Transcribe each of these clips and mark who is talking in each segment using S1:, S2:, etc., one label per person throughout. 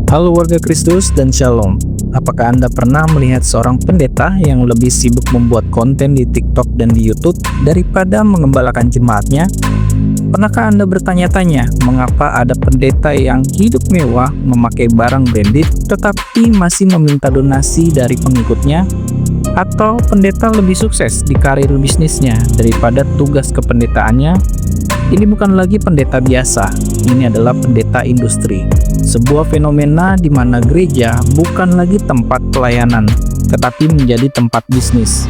S1: Halo warga Kristus dan Shalom. Apakah Anda pernah melihat seorang pendeta yang lebih sibuk membuat konten di TikTok dan di YouTube daripada mengembalakan jemaatnya? Pernahkah Anda bertanya-tanya mengapa ada pendeta yang hidup mewah, memakai barang branded, tetapi masih meminta donasi dari pengikutnya? Atau pendeta lebih sukses di karir bisnisnya daripada tugas kependetaannya? Ini bukan lagi pendeta biasa, ini adalah pendeta industri. Sebuah fenomena di mana gereja bukan lagi tempat pelayanan, tetapi menjadi tempat bisnis.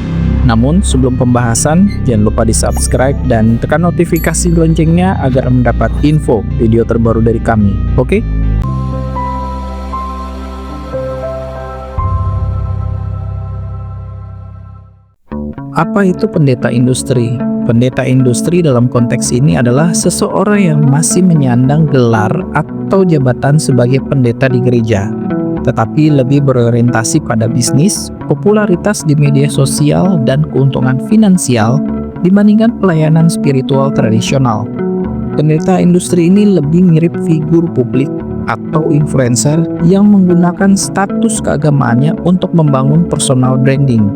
S1: Namun sebelum pembahasan, jangan lupa di-subscribe dan tekan notifikasi loncengnya agar mendapat info video terbaru dari kami. Oke? Apa itu pendeta industri? Pendeta industri dalam konteks ini adalah seseorang yang masih menyandang gelar atau jabatan sebagai pendeta di gereja, tetapi lebih berorientasi pada bisnis, popularitas di media sosial, dan keuntungan finansial dibandingkan pelayanan spiritual tradisional. Pendeta industri ini lebih mirip figur publik atau influencer yang menggunakan status keagamaannya untuk membangun personal branding,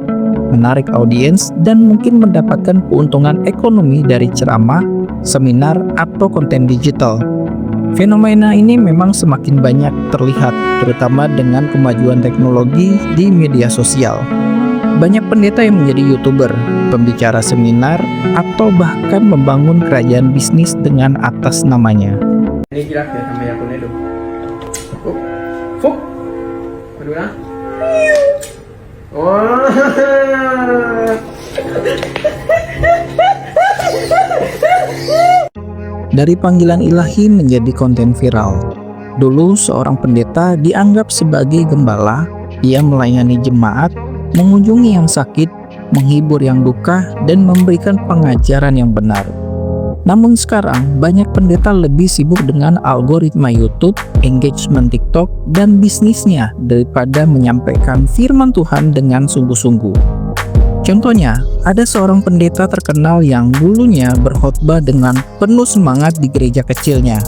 S1: menarik audiens, dan mungkin mendapatkan keuntungan ekonomi dari ceramah, seminar, atau konten digital. Fenomena ini memang semakin banyak terlihat, terutama dengan kemajuan teknologi di media sosial. Banyak pendeta yang menjadi YouTuber, pembicara seminar, atau bahkan membangun kerajaan bisnis dengan atas namanya.
S2: Ini gerak ya sama akun itu. Fuk. Kedua. Oh.
S1: Dari panggilan ilahi menjadi konten viral. Dulu seorang pendeta dianggap sebagai gembala. Ia melayani jemaat, mengunjungi yang sakit, menghibur yang duka, dan memberikan pengajaran yang benar. Namun sekarang banyak pendeta lebih sibuk dengan algoritma YouTube, engagement TikTok, dan bisnisnya daripada menyampaikan firman Tuhan dengan sungguh-sungguh. Contohnya, ada seorang pendeta terkenal yang dulunya berkhotbah dengan penuh semangat di gereja kecilnya.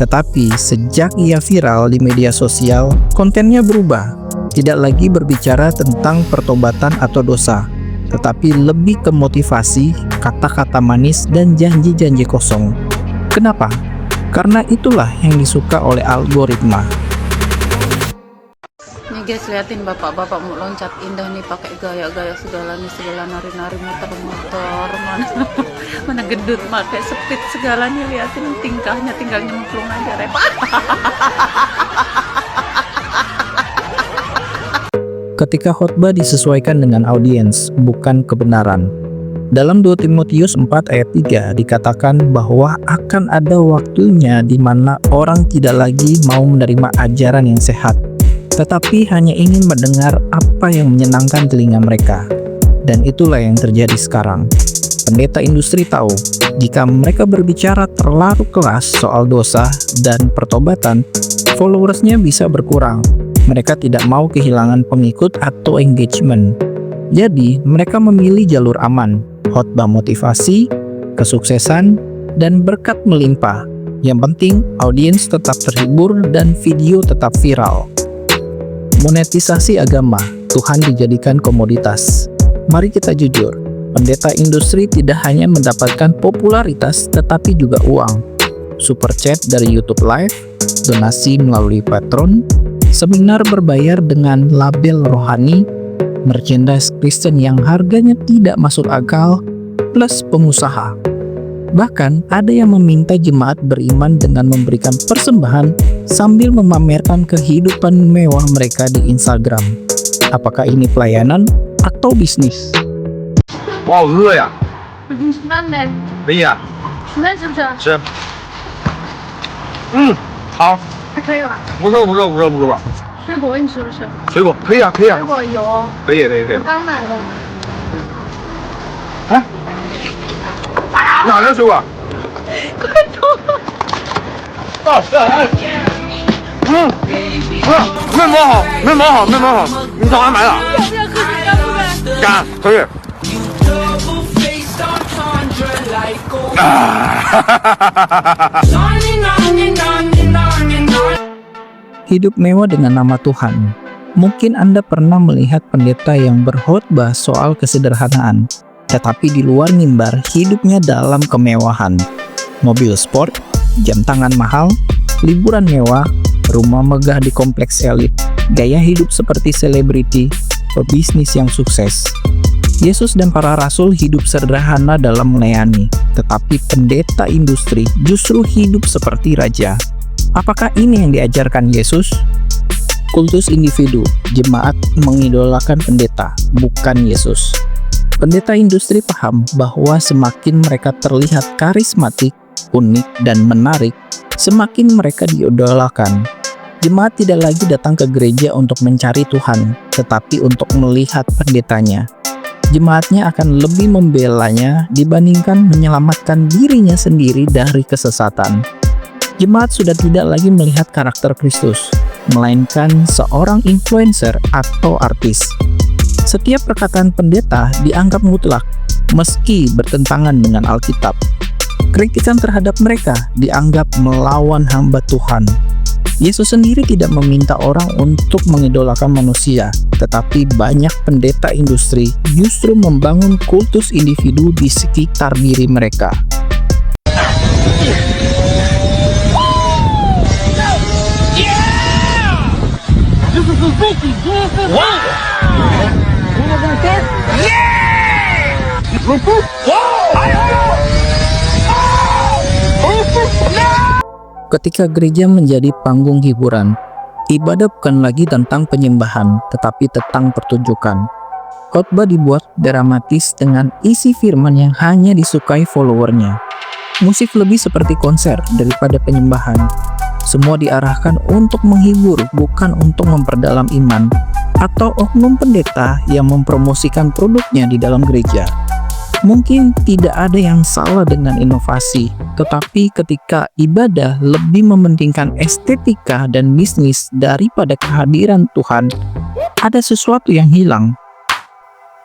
S1: Tetapi sejak ia viral di media sosial, kontennya berubah. Tidak lagi berbicara tentang pertobatan atau dosa, tetapi lebih ke motivasi, kata-kata manis, dan janji-janji kosong. Kenapa? Karena itulah yang disuka oleh algoritma.
S3: Nih guys, liatin bapak-bapak mau loncat indah nih, pakai gaya-gaya segala nari-nari motor-motor, mana gendut, pakai speed segala nih, liatin tingkahnya, tinggal nyemplung aja repot.
S1: Ketika khotbah disesuaikan dengan audiens, bukan kebenaran. Dalam 2 Timotius 4 ayat 3 dikatakan bahwa akan ada waktunya di mana orang tidak lagi mau menerima ajaran yang sehat, tetapi hanya ingin mendengar apa yang menyenangkan telinga mereka. Dan itulah yang terjadi sekarang. Pendeta industri tahu, jika mereka berbicara terlalu keras soal dosa dan pertobatan, followersnya bisa berkurang. Mereka tidak mau kehilangan pengikut atau engagement. Jadi, mereka memilih jalur aman, khotbah motivasi, kesuksesan, dan berkat melimpah. Yang penting, audiens tetap terhibur dan video tetap viral. Monetisasi agama, Tuhan dijadikan komoditas. Mari kita jujur, pendeta industri tidak hanya mendapatkan popularitas, tetapi juga uang. Super chat dari YouTube Live, donasi melalui Patreon, seminar berbayar dengan label rohani, merchandise Kristen yang harganya tidak masuk akal, plus pengusaha. Bahkan ada yang meminta jemaat beriman dengan memberikan persembahan sambil memamerkan kehidupan mewah mereka di Instagram. Apakah ini pelayanan atau bisnis?
S2: 我好饿呀！
S3: 那呢？
S2: 可以啊，
S3: 那是不是？
S2: 吃。好，
S3: 还可以吧？
S2: 不错不错不错不错。
S3: 水果你吃不吃？
S2: 水果可以啊可以啊
S3: 水，果有，
S2: 可以可以可以。
S3: 刚买的。
S2: 哎，哪来的水果？
S3: 快走！
S2: 到这哎。面包好，面包好，面包好，你早上买的？
S3: 要不要喝点干不干？
S2: 干可以。
S1: hidup mewah dengan nama Tuhan. Mungkin Anda pernah melihat pendeta yang berkhotbah soal kesederhanaan, tetapi di luar mimbar hidupnya dalam kemewahan. Mobil sport, jam tangan mahal, liburan mewah, rumah megah di kompleks elit, gaya hidup seperti selebriti, pebisnis yang sukses. Yesus dan para rasul hidup sederhana dalam melayani, tetapi pendeta industri justru hidup seperti raja. Apakah ini yang diajarkan Yesus? Kultus individu, jemaat mengidolakan pendeta, bukan Yesus. Pendeta industri paham bahwa semakin mereka terlihat karismatik, unik, dan menarik, semakin mereka diidolakan. Jemaat tidak lagi datang ke gereja untuk mencari Tuhan, tetapi untuk melihat pendetanya. Jemaatnya akan lebih membelanya dibandingkan menyelamatkan dirinya sendiri dari kesesatan. Jemaat sudah tidak lagi melihat karakter Kristus, melainkan seorang influencer atau artis. Setiap perkataan pendeta dianggap mutlak, meski bertentangan dengan Alkitab. Kritikan terhadap mereka dianggap melawan hamba Tuhan. Yesus sendiri tidak meminta orang untuk mengidolakan manusia, tetapi banyak pendeta industri justru membangun kultus individu di sekitar diri mereka. Ketika gereja menjadi panggung hiburan, ibadah bukan lagi tentang penyembahan, tetapi tentang pertunjukan. Khotbah dibuat dramatis dengan isi firman yang hanya disukai followernya. Musik lebih seperti konser daripada penyembahan. Semua diarahkan untuk menghibur, bukan untuk memperdalam iman, atau oknum pendeta yang mempromosikan produknya di dalam gereja. Mungkin tidak ada yang salah dengan inovasi, tetapi ketika ibadah lebih mementingkan estetika dan bisnis daripada kehadiran Tuhan, ada sesuatu yang hilang.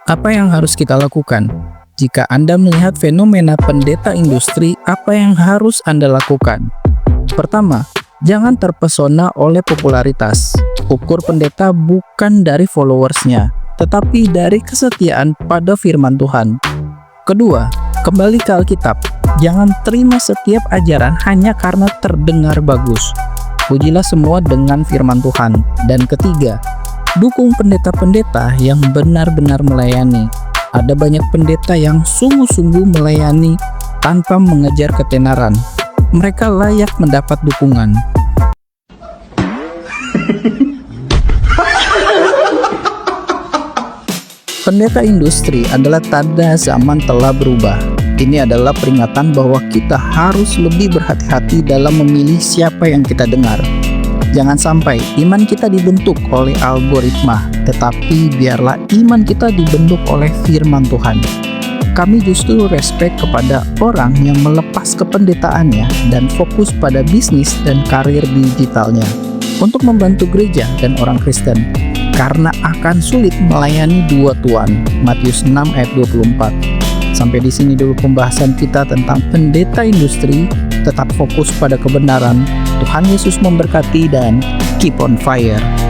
S1: Apa yang harus kita lakukan? Jika Anda melihat fenomena pendeta industri, apa yang harus Anda lakukan? Pertama, jangan terpesona oleh popularitas. Ukur pendeta bukan dari followersnya, tetapi dari kesetiaan pada firman Tuhan. Kedua, kembali ke Alkitab. Jangan terima setiap ajaran hanya karena terdengar bagus. Pujilah semua dengan firman Tuhan. Dan ketiga, dukung pendeta-pendeta yang benar-benar melayani. Ada banyak pendeta yang sungguh-sungguh melayani tanpa mengejar ketenaran. Mereka layak mendapat dukungan. Pendeta industri adalah tanda zaman telah berubah. Ini adalah peringatan bahwa kita harus lebih berhati-hati dalam memilih siapa yang kita dengar. Jangan sampai iman kita dibentuk oleh algoritma, tetapi biarlah iman kita dibentuk oleh firman Tuhan. Kami justru respek kepada orang yang melepas kependetaannya dan fokus pada bisnis dan karir digitalnya untuk membantu gereja dan orang Kristen. Karena akan sulit melayani dua tuan. Matius 6 ayat 24. Sampai di sini dulu pembahasan kita tentang pendeta industri. Tetap fokus pada kebenaran. Tuhan Yesus memberkati dan keep on fire.